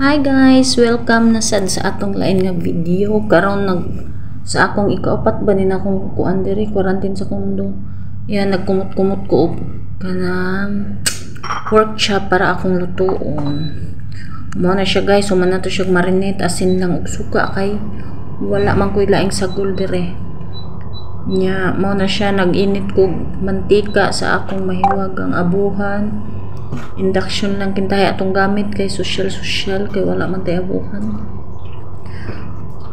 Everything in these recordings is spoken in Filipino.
Hi guys, welcome na sad sa atong lain nga video. Karon sa akong ikaapat ba nina akong kuan diri quarantine sa kondo. Yan nagkumot-kumot ko kanang workshop para akong lutuon. Mo na siya guys, human na to siya marinate asin lang ug suka kay wala man koy laing sagol dire. Nya mo na siya nag-init ko mantika sa akong mahiwagang abuhan. Induction lang kintahi atong gamit kay social kay wala man tay abuhan.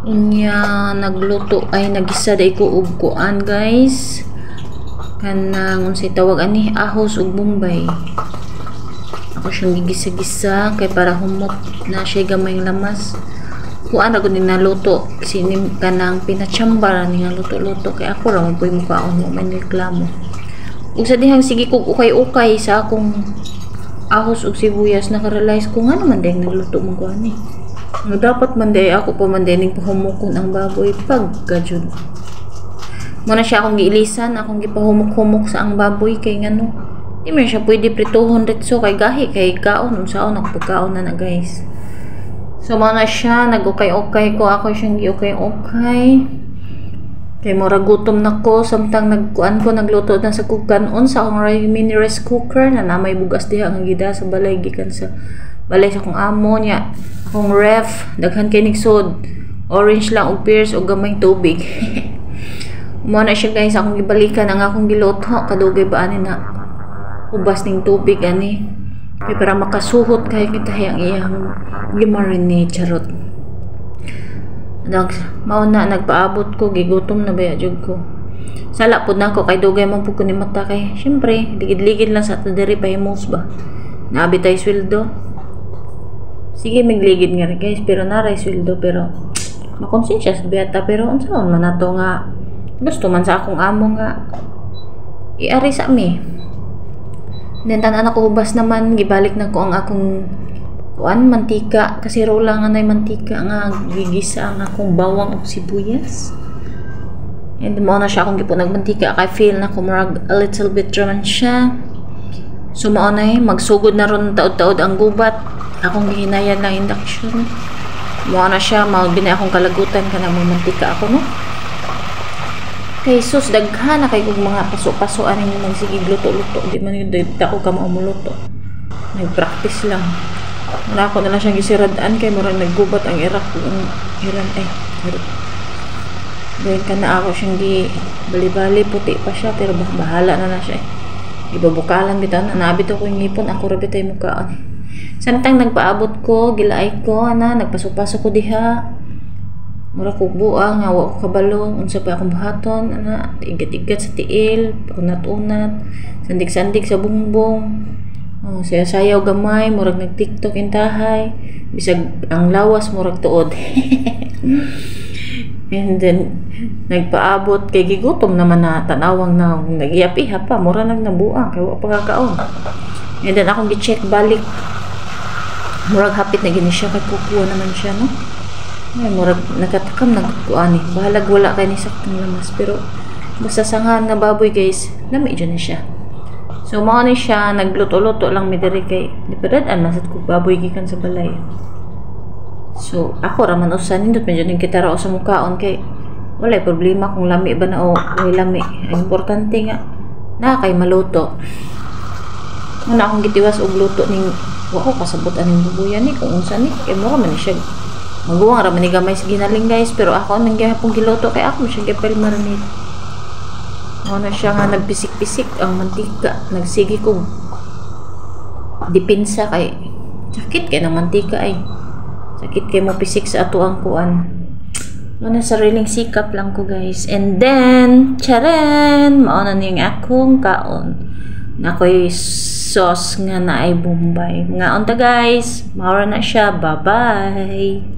Unya nagluto ay nagisa day ko og kuan guys. Kanang unsay tawag ani ahos ug bombay. Ako siyang gigisa-gisa kay para humot na siya gamayng lamas. Kuan ra gud ni naluto sinim kanang pinachamba ni nga luto-luto kay ako ra mo mukaon mo man reklamo. Ug sa dihang sige kog ukay-ukay sa akong ahos ug sibuyas naka-realize ko nga naman dahil nagluto mo ko ani. Nga dapat man dahil ako pa man dahil pahumukon ang baboy pagkajud. Muna siya akong giilisan, akong gipahumok-humok sa ang baboy kay ngano. Di man siya pwede prituhon dito kay gahi kay kaon unsaon ako pagkaon na guys. So muna siya nag-ukay-ukay ko, ako siyang gi-ukay-ukay. Kay mura gutom na ko samtang nagkuan ko nagluto na sa kukanon sa akong mini rice cooker na namay bugas diha nga gida sa balay gikan sa balay sa akong amo niya. Akong ref daghan kay nigsod orange lang og pears og gamay tubig. Mo na siya guys akong gibalikan ang akong giluto kadugay ba ani na ubas ning tubig ani kay para makasuhot kay kita ang iyang gimarinate charot. Mauna nagpaabot ko gigutom na baya jud ko. Sala pud nako kay dugay man pud ko ni mata kay syempre ligid-ligid lang sa diri pahimos ba. Naabi tay sweldo. Sige magligid nga guys pero naray sweldo pero makonsensya sa beta pero unsaon man nato nga gusto man sa akong amo nga iari sa mi. Then tanan ako hubas naman gibalik na ko ang akong kuan mantika kasi raw lang anay mantika nga gigisa ang akong bawang ug sibuyas. And mo na siya akong gipo nagmantika kay feel na ko murag a little bit raman siya. So mao nay magsugod na ron taod-taod ang gubat. Akong gihinayan lang induction. Mo na siya mao binay akong kalagutan kana mo mantika ako no. Kay sus daghan na kay kog mga paso-paso ani magsige luto-luto di man yun ako ka maumuluto. Nag-practice lang. Wala ko na lang siyang gisiradaan kay murang naggubat ang irak kung iran ay dahil ka na ako siyang bali-bali puti pa siya pero bahala na siya ibabukalan bitaw na nabit ako yung ngipon ako rabit ay mukhaan samtang nagpaabot ko gilaay ko nagpasok-pasok ko diha mura ko buang nga wa ko kabalong unsa pa akong buhaton igat-igat sa tiil unat-unat sandig-sandig sa bungbong. Oh, sayaw gamay, murag nag-TikTok intahay. Bisag ang lawas murag tuod. And then nagpaabot kay gigutom naman na tanawang na nag-iap-ihap pa, mura nang nabuang kay wa pa kakaon. And then akong gi-check balik. Murag hapit na gini siya kay kukuha naman siya no. Ay murag nakatakam nagkuan ni. Bahalag wala kay ni saktong lamas pero basta sangan na baboy guys, lami dyan na siya. So mao ni siya nagluto-luto lang mi diri kay dipadad-an masad ko baboy gikan sa balay. So ako ra man usan nindot medyo ning kita ra sa mukhaon kay wala problema kung lami ba na o way lami. Ang importante nga na kay maluto. Muna akong gitiwas og luto ning wa ko kasabot aning bubuyan ni kung unsa ni kay mura man siya. Maguwang ra man ni gamay sa ginaling guys pero ako nang gihapon giluto kay ako siya gipel marinate. Ano siya nga nagpisik-pisik ang mantika. Nagsige ko dipinsa kay sakit kay ng mantika ay. Sakit kay mo pisik sa ato ang kuan. Ano sariling sikap lang ko guys. And then, charan! Mauna niyang akong kaon. Nakoy sauce nga na ay bombay. Nga onta guys. Maura na siya. Bye-bye!